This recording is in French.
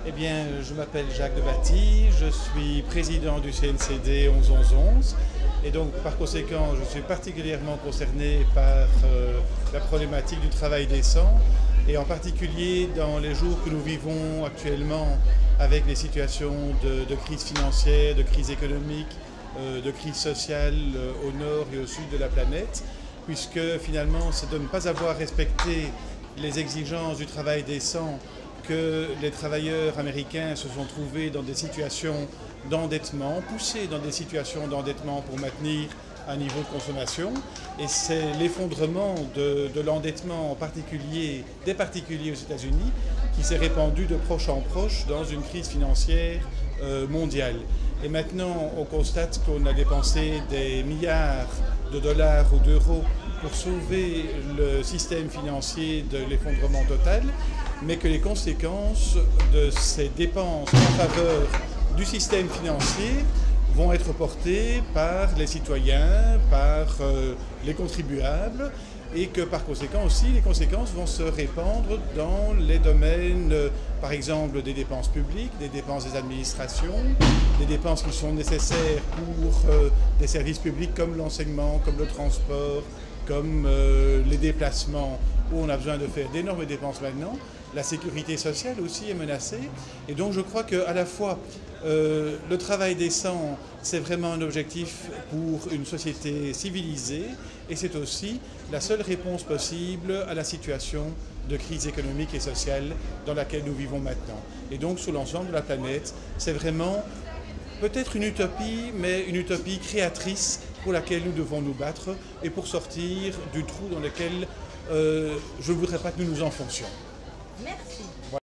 Eh bien, je m'appelle Jacques Debatty, je suis président du CNCD 11-11-11 et donc par conséquent je suis particulièrement concerné par la problématique du travail décent et en particulier dans les jours que nous vivons actuellement avec les situations de crise financière, de crise économique, de crise sociale au nord et au sud de la planète, puisque finalement c'est de ne pas avoir respecté les exigences du travail décent que les travailleurs américains se sont trouvés dans des situations d'endettement, poussés dans des situations d'endettement pour maintenir un niveau de consommation. Et c'est l'effondrement de l'endettement en particulier, des particuliers aux États-Unis, qui s'est répandu de proche en proche dans une crise financière mondiale. Et maintenant, on constate qu'on a dépensé des milliards de dollars ou d'euros pour sauver le système financier de l'effondrement total, mais que les conséquences de ces dépenses en faveur du système financier vont être portées par les citoyens, par les contribuables, et que par conséquent aussi les conséquences vont se répandre dans les domaines, par exemple, des dépenses publiques, des dépenses des administrations, des dépenses qui sont nécessaires pour des services publics comme l'enseignement, comme le transport, comme les déplacements, où on a besoin de faire d'énormes dépenses maintenant. La sécurité sociale aussi est menacée. Et donc je crois qu'à la fois le travail décent, c'est vraiment un objectif pour une société civilisée, et c'est aussi la seule réponse possible à la situation de crise économique et sociale dans laquelle nous vivons maintenant. Et donc sur l'ensemble de la planète, c'est vraiment peut-être une utopie, mais une utopie créatrice pour laquelle nous devons nous battre et pour sortir du trou dans lequel je ne voudrais pas que nous nous enfoncions. Merci.